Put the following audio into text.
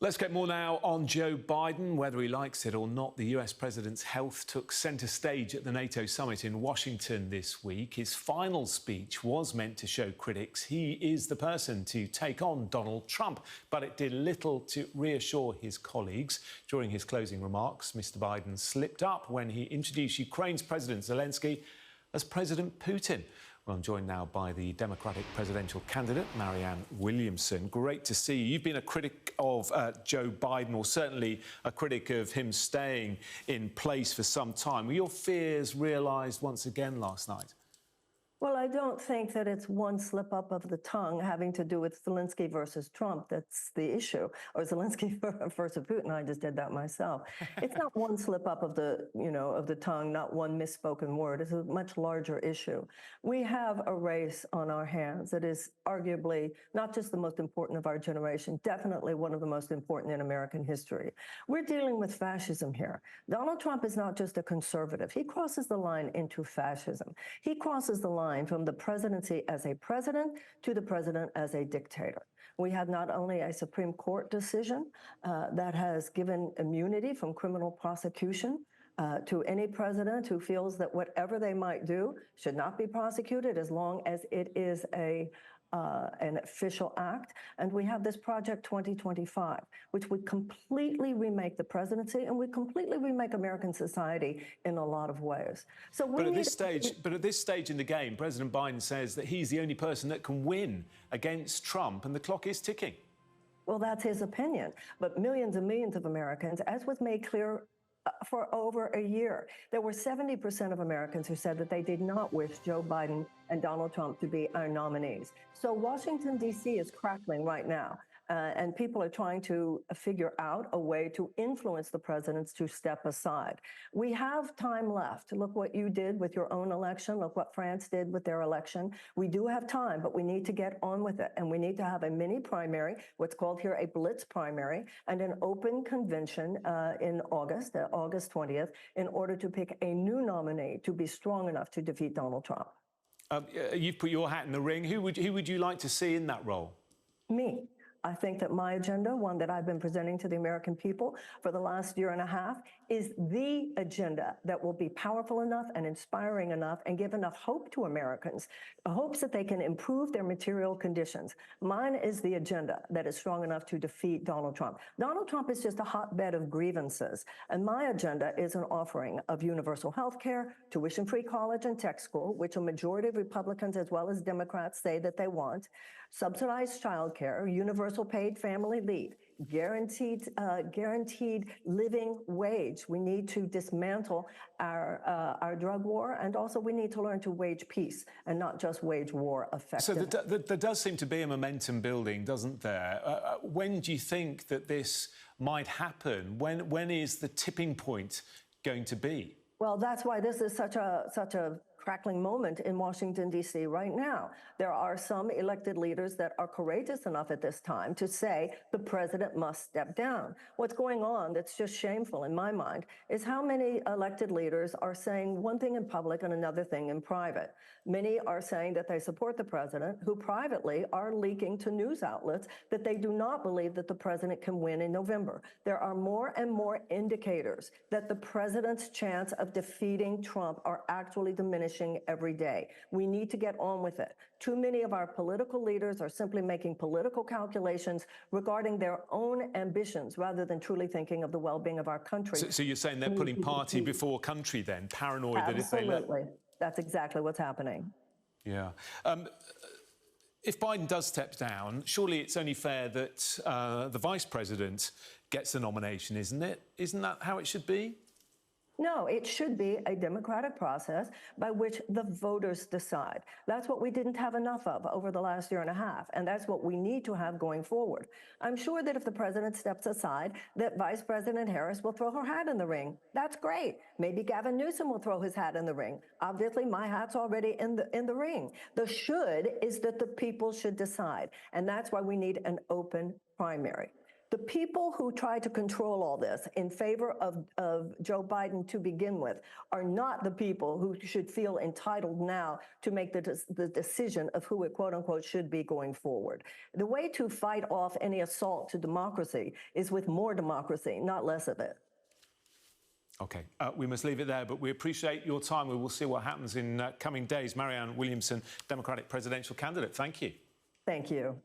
Let's get more now on Joe Biden. Whether he likes it or not, the US president's health took centre stage at the NATO summit in Washington this week. His final speech was meant to show critics he is the person to take on Donald Trump, but it did little to reassure his colleagues. During his closing remarks, Mr. Biden slipped up when he introduced Ukraine's President Zelensky as President Putin. Well, I'm joined now by the Democratic presidential candidate, Marianne Williamson. Great to see you. You've been a critic of Joe Biden, or certainly a critic of him staying in place for some time. Were your fears realised once again last night? Well, I don't think that it's one slip up of the tongue having to do with Zelensky versus Trump. That's the issue. Or Zelensky versus Putin. I just did that myself. It's not one slip up of the tongue, not one misspoken word. It's a much larger issue. We have a race on our hands that is arguably not just the most important of our generation, definitely one of the most important in American history. We're dealing with fascism here. Donald Trump is not just a conservative. He crosses the line into fascism. He crosses the line from the presidency as a president to the president as a dictator. We have not only a Supreme Court decision that has given immunity from criminal prosecution to any president who feels that whatever they might do should not be prosecuted as long as it is an official act. And we have this Project 2025, which would completely remake the presidency and would completely remake American society in a lot of ways. So But at this stage in the game, President Biden says that he's the only person that can win against Trump, and the clock is ticking. Well, that's his opinion. But millions and millions of Americans, as was made clear for over a year, there were 70% of Americans who said that they did not wish Joe Biden and Donald Trump to be our nominees. So Washington, D.C. is crackling right now. And people are trying to figure out a way to influence the presidents to step aside. We have time left. Look what you did with your own election. Look what France did with their election. We do have time, but we need to get on with it. And we need to have a mini primary, what's called here a blitz primary, and an open convention in August 20th, in order to pick a new nominee to be strong enough to defeat Donald Trump. You've put your hat in the ring. Who would you like to see in that role? Me. I think that my agenda, one that I've been presenting to the American people for the last year and a half, is the agenda that will be powerful enough and inspiring enough and give enough hope to Americans, hopes that they can improve their material conditions. Mine is the agenda that is strong enough to defeat Donald Trump. Donald Trump is just a hotbed of grievances, and my agenda is an offering of universal health care, tuition-free college and tech school, which a majority of Republicans as well as Democrats say that they want, subsidized child care, universal paid family leave, guaranteed living wage. We need to dismantle our drug war, and also we need to learn to wage peace and not just wage war effectively. So there does seem to be a momentum building, doesn't there? When do you think that this might happen? When is the tipping point going to be? Well, that's why this is such a crackling moment in Washington, D.C. right now. There are some elected leaders that are courageous enough at this time to say the president must step down. What's going on that's just shameful in my mind is how many elected leaders are saying one thing in public and another thing in private. Many are saying that they support the president, who privately are leaking to news outlets that they do not believe that the president can win in November. There are more and more indicators that the president's chance of defeating Trump are actually diminishing every day. We need to get on with it. Too many of our political leaders are simply making political calculations regarding their own ambitions rather than truly thinking of the well-being of our country. So you're saying they're putting party before country then? Paranoid that if they let... Absolutely. That's exactly what's happening. Yeah. If Biden does step down, surely it's only fair that the vice president gets the nomination, isn't it? Isn't that how it should be? No, it should be a democratic process by which the voters decide. That's what we didn't have enough of over the last year and a half, and that's what we need to have going forward. I'm sure that if the president steps aside, that Vice President Harris will throw her hat in the ring. That's great. Maybe Gavin Newsom will throw his hat in the ring. Obviously, my hat's already in the ring. The should is that the people should decide, and that's why we need an open primary. The people who try to control all this in favor of Joe Biden to begin with are not the people who should feel entitled now to make the decision of who it, quote unquote, should be going forward. The way to fight off any assault to democracy is with more democracy, not less of it. OK, we must leave it there, but we appreciate your time. We will see what happens in coming days. Marianne Williamson, Democratic presidential candidate, thank you. Thank you.